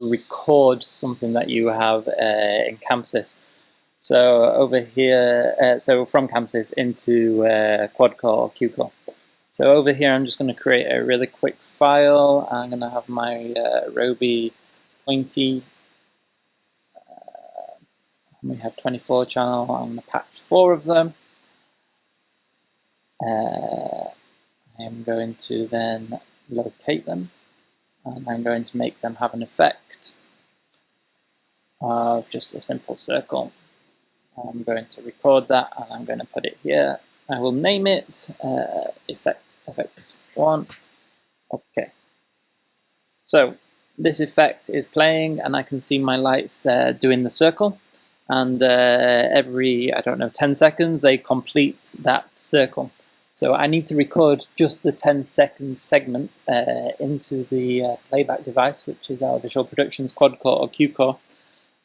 record something that you have in Chamsys. So over here, so from Chamsys into QuadCore, CueCore. So over here I'm just going to create a really quick file. I'm going to have my Roby pointy. We have 24 channel. I'm going to patch 4 of them. I am going to then locate them, and I'm going to make them have an effect of just a simple circle. I'm going to record that, and I'm going to put it here. I will name it effects1. Okay. So this effect is playing, and I can see my lights doing the circle. And every, I don't know, 10 seconds, they complete that circle. So I need to record just the 10-second segment into the playback device, which is our Visual Productions QuadCore or CueCore,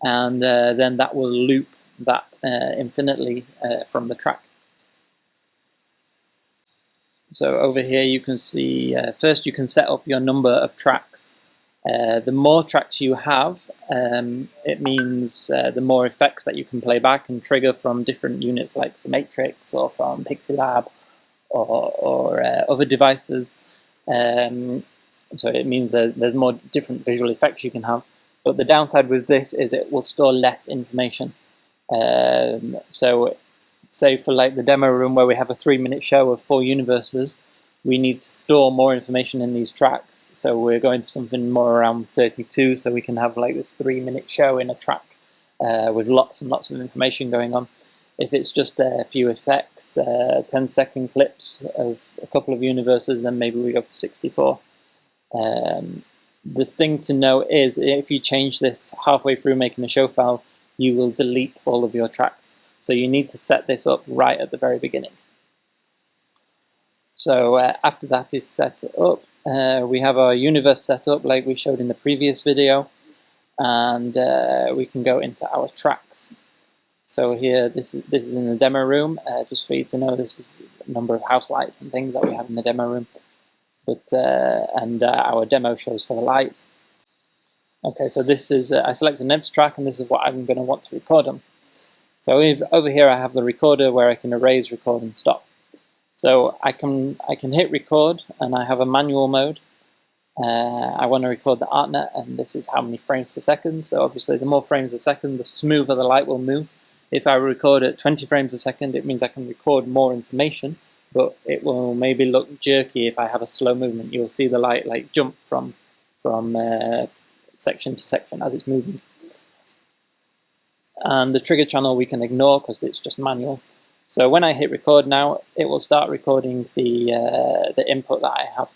and then that will loop that infinitely from the track. So over here you can see, first you can set up your number of tracks. The more tracks you have, it means the more effects that you can play back and trigger from different units like the Matrix or from Pixelab or other devices. So it means that there's more different visual effects you can have. But the downside with this is it will store less information. So say for like the demo room where we have a 3-minute show of 4 universes, we need to store more information in these tracks. So we're going to something more around 32, so we can have like this 3-minute show in a track with lots and lots of information going on. If it's just a few effects, 10-second clips of a couple of universes, then maybe we go for 64. The thing to know is if you change this halfway through making a show file, you will delete all of your tracks. So you need to set this up right at the very beginning. So after that is set up, we have our universe set up like we showed in the previous video, and we can go into our tracks. So here, this is in the demo room. Just for you to know, this is a number of house lights and things that we have in the demo room. But and our demo shows for the lights. Okay, so this is I selected an empty track, and this is what I'm going to want to record on. So over here I have the recorder where I can erase, record, and stop. So I can hit record, and I have a manual mode. I want to record the ArtNet, and this is how many frames per second. So obviously the more frames a second, the smoother the light will move. If I record at 20 frames a second, it means I can record more information, but it will maybe look jerky if I have a slow movement. You'll see the light like jump from section to section as it's moving. And the trigger channel we can ignore because it's just manual. So when I hit record now, it will start recording the input that I have.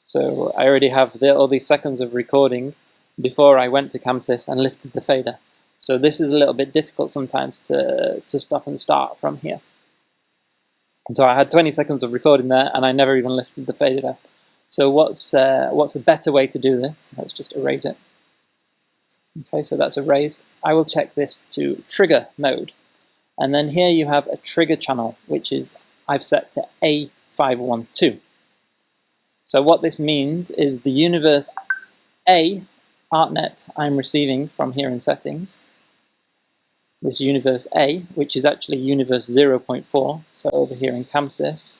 So I already have all these seconds of recording before I went to Chamsys and lifted the fader. So this is a little bit difficult sometimes to stop and start from here. So I had 20 seconds of recording there, and I never even lifted the fader. So what's a better way to do this? Let's just erase it. Okay, so that's erased. I will check this to trigger mode. And then here you have a trigger channel, which is I've set to A512. So what this means is the universe A ArtNet I'm receiving from here in settings, this universe A, which is actually universe 0.4, so over here in Chamsys,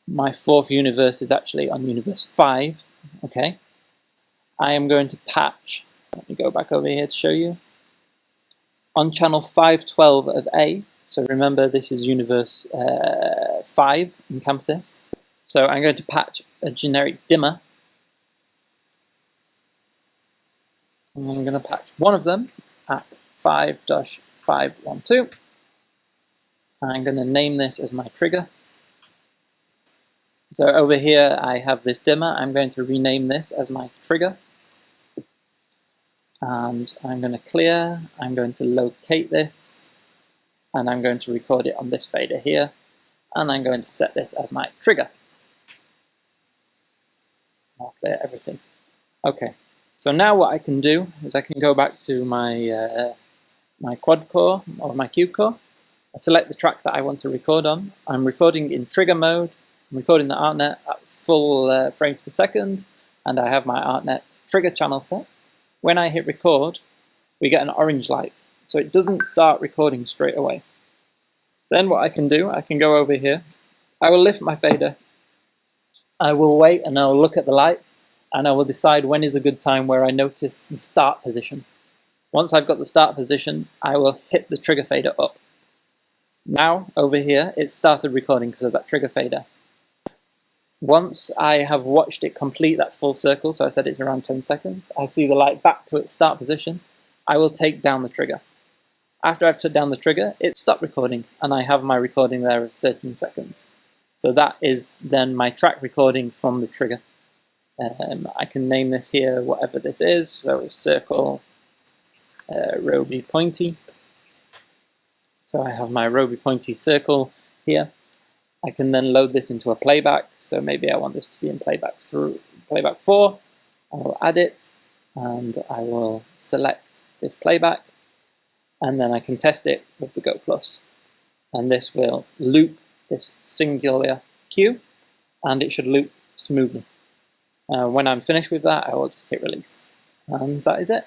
my 4th universe is actually on universe 5, okay? I am going to patch, let me go back over here to show you, on channel 512 of A, so remember this is universe 5 in Chamsys, so I'm going to patch a generic dimmer, and I'm going to patch one of them at 5-512. I'm going to name this as my trigger. So over here I have this dimmer. I'm going to rename this as my trigger. And I'm going to clear. I'm going to locate this. And I'm going to record it on this fader here. And I'm going to set this as my trigger. I'll clear everything. Okay. So now what I can do is I can go back to my my QuadCore or my CueCore. I select the track that I want to record on. I'm recording in trigger mode. I'm recording the ArtNet at full frames per second, and I have my ArtNet trigger channel set. when I hit record, we get an orange light. So it doesn't start recording straight away. Then what I can do, I can go over here. I will lift my fader. I will wait and I'll look at the lights and I will decide when is a good time where I notice the start position. Once I've got the start position, I will hit the trigger fader up. Now, over here, it started recording because of that trigger fader. Once I have watched it complete that full circle, so I said it's around 10 seconds, I see the light back to its start position, I will take down the trigger. After I've took down the trigger, it stopped recording, and I have my recording there of 13 seconds. So that is then my track recording from the trigger. I can name this here whatever this is, so circle Roby Pointy. So I have my Roby Pointy circle here. I can then load this into a playback, so maybe I want this to be in playback 4. I will add it, and I will select this playback, and then I can test it with the Go Plus. And this will loop this singular cue, and it should loop smoothly. When I'm finished with that, I will just hit release. And that is it.